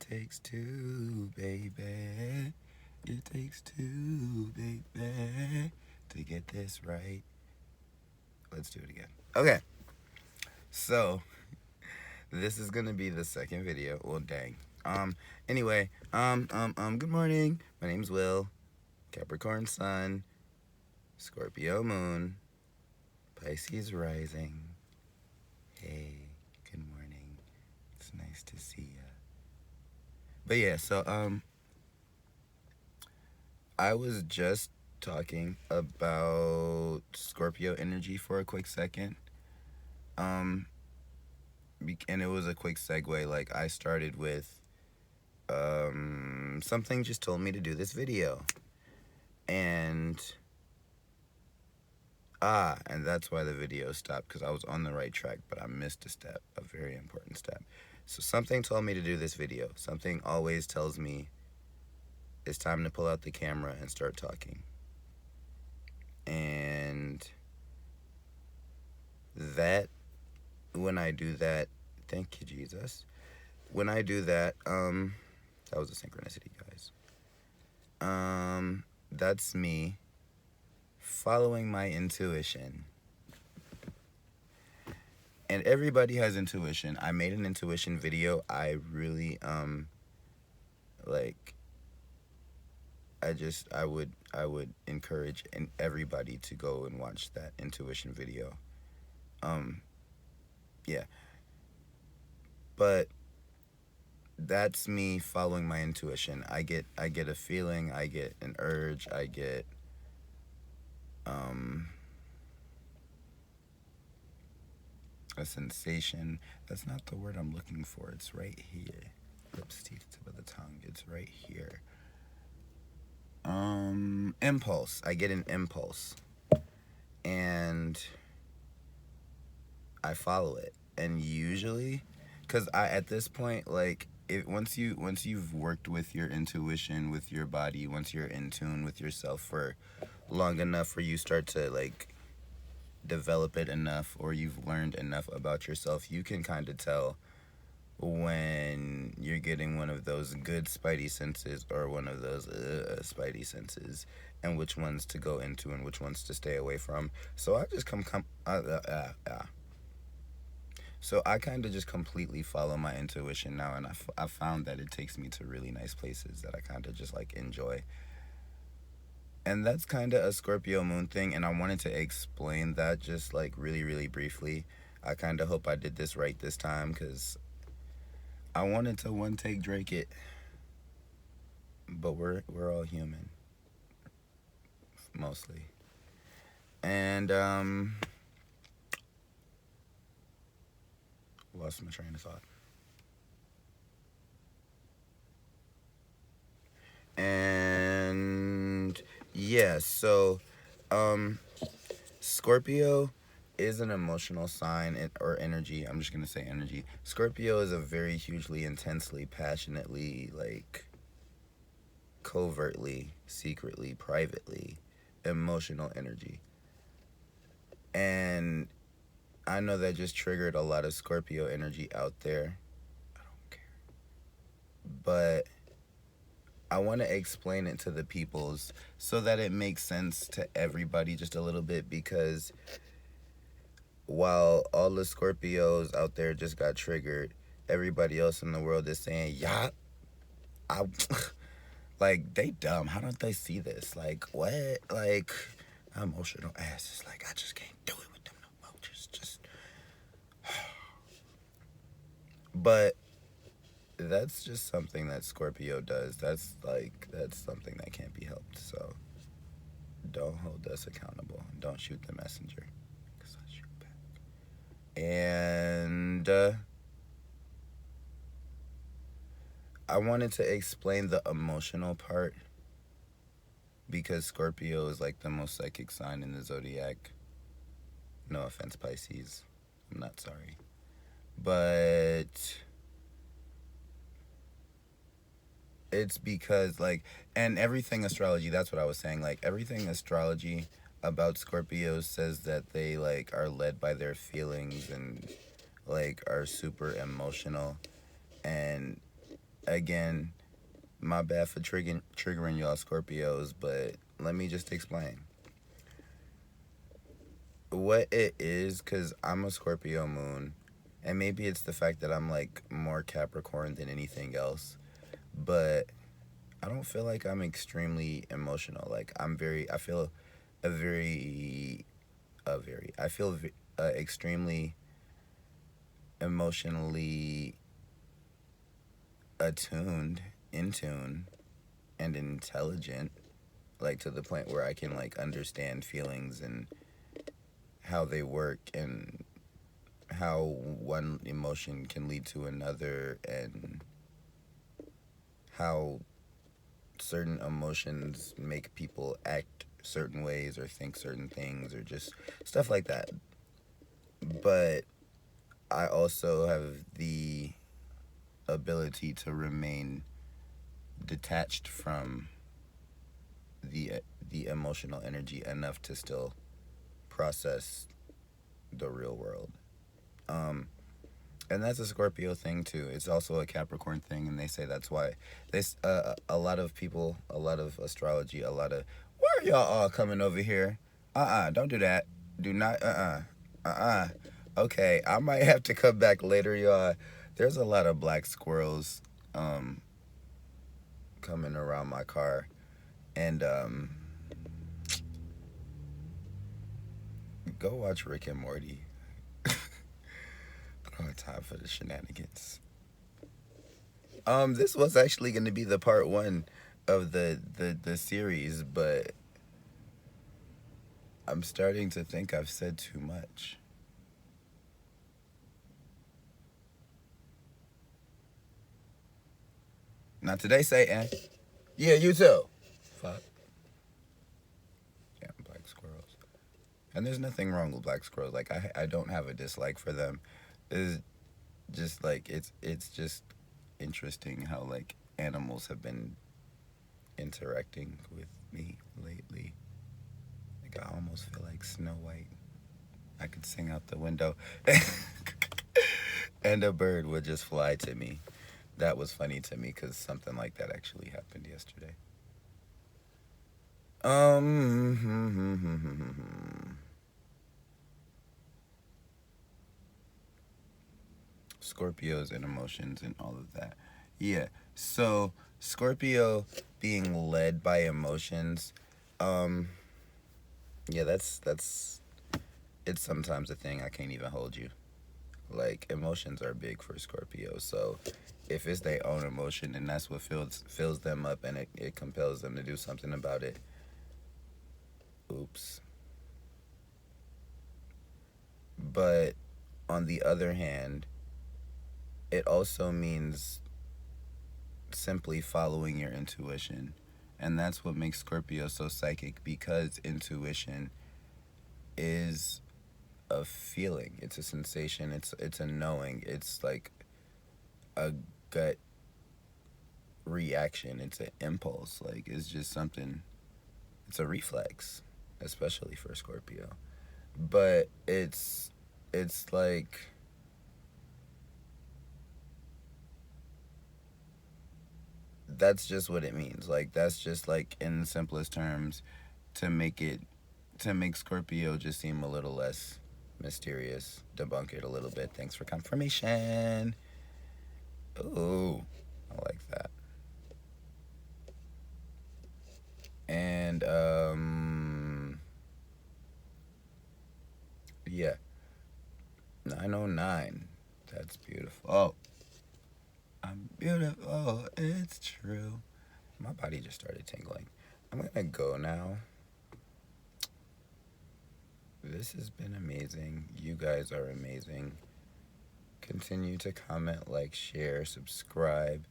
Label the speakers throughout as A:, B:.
A: takes two, baby. It takes two, baby, to get this right. Let's do it again. Okay. So, this is gonna be the second video. Well, dang. Anyway, good morning. My name's Will. Capricorn Sun. Scorpio Moon. Pisces Rising. Hey, good morning. It's nice to see ya. But yeah, so, I was just talking about Scorpio energy for a quick second. And it was a quick segue. Like, I started with something just told me to do this video. And that's why the video stopped, because I was on the right track, but I missed a step, a very important step. So something told me to do this video. Something always tells me it's time to pull out the camera and start talking. And that, when I do that, thank you, Jesus. When I do that, that was a synchronicity, guys. That's me following my intuition. And everybody has intuition. I made an intuition video. I really, I would encourage everybody to go and watch that intuition video. Yeah. But that's me following my intuition. I get a feeling, I get an urge, I get a sensation. That's not the word I'm looking for. It's right here. Lips, teeth, tip of the tongue. It's right here. Impulse. I get an impulse. And I follow it. And usually, because at this point, like, once you've worked with your intuition, with your body, once you're in tune with yourself for long enough, where you start to, like, develop it enough, or you've learned enough about yourself, you can kind of tell when you're getting one of those good spidey senses or one of those spidey senses, and which ones to go into and which ones to stay away from. So I just So I kind of just completely follow my intuition now, and I found that it takes me to really nice places that I kind of just, like, enjoy. And that's kind of a Scorpio moon thing, and I wanted to explain that just, like, really, really briefly. I kind of hope I did this right this time, because I wanted to one-take Drake it. But we're all human. Mostly. And, lost my train of thought. And yeah, so Scorpio is an emotional sign or energy. I'm just gonna say energy. Scorpio is a very hugely, intensely, passionately, like, covertly, secretly, privately emotional energy. And I know that just triggered a lot of Scorpio energy out there. I don't care. But I want to explain it to the peoples so that it makes sense to everybody just a little bit, because while all the Scorpios out there just got triggered, everybody else in the world is saying, yeah, like, they dumb. How don't they see this? Like, what? Like, emotional asses. Like, I just can't do it with them no more. Just. But that's just something that Scorpio does. That's something that can't be helped. So don't hold us accountable. Don't shoot the messenger, because I'll shoot back. And I wanted to explain the emotional part, because Scorpio is, like, the most psychic sign in the zodiac. No offense, Pisces. I'm not sorry. But it's because, like, and everything astrology, that's what I was saying, like, everything astrology about Scorpios says that they, like, are led by their feelings and, like, are super emotional. And again, my bad for triggering y'all Scorpios, but let me just explain what it is, because I'm a Scorpio moon, and maybe it's the fact that I'm like more Capricorn than anything else, but I don't feel like I'm extremely emotional. Like I feel extremely emotionally attuned, in tune, and intelligent, like to the point where I can like understand feelings and how they work and how one emotion can lead to another, and how certain emotions make people act certain ways or think certain things or just stuff like that. But I also have the ability to remain detached from the emotional energy enough to still process the real world. And that's a Scorpio thing too. It's also a Capricorn thing, and they say that's why this a lot of people, a lot of astrology, a lot of why are y'all all coming over here? Don't do that. Do not. Okay, I might have to come back later, y'all. There's a lot of black squirrels coming around my car, and go watch Rick and Morty. I don't have time for the shenanigans. This was actually going to be the part one of the series, but I'm starting to think I've said too much. Not today, Satan. Yeah, you too. Fuck. Damn, black squirrels. And there's nothing wrong with black squirrels. Like I don't have a dislike for them. It's just like it's just interesting how like animals have been interacting with me lately. Like I almost feel like Snow White. I could sing out the window and a bird would just fly to me. That was funny to me because something like that actually happened yesterday. Scorpios and emotions and all of that. Yeah. So Scorpio being led by emotions, yeah, that's it's sometimes a thing I can't even hold you. Like emotions are big for Scorpio, so if it's their own emotion and that's what fills them up and it compels them to do something about it, oops. But on the other hand, it also means simply following your intuition. And that's what makes Scorpio so psychic, because intuition is a feeling, it's a sensation, it's a knowing, it's like a gut reaction, it's an impulse, like it's just something, it's a reflex, especially for Scorpio. But it's like that's just what it means. Like that's just like in the simplest terms to make it to make Scorpio just seem a little less mysterious. Debunk it a little bit. Thanks for confirmation. Ooh, I like that. And yeah, 909. That's beautiful. Oh, I'm beautiful. It's true. My body just started tingling. I'm gonna go now. This has been amazing. You guys are amazing. Continue to comment, like, share, subscribe.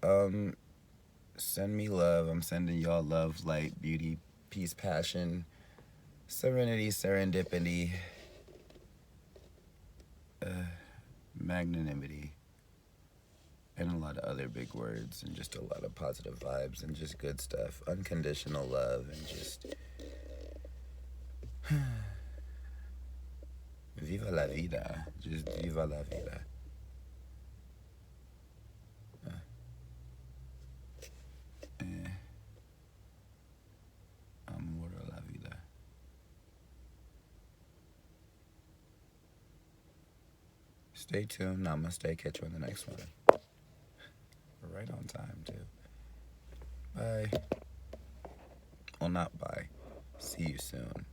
A: Send me love. I'm sending y'all love, light, beauty, peace, passion, serenity, serendipity, magnanimity, and a lot of other big words, and just a lot of positive vibes, and just good stuff. Unconditional love, and just viva la vida. Just viva la vida. Stay tuned. Namaste. Catch you on the next one. We're right on time, too. Bye. Well, not bye. See you soon.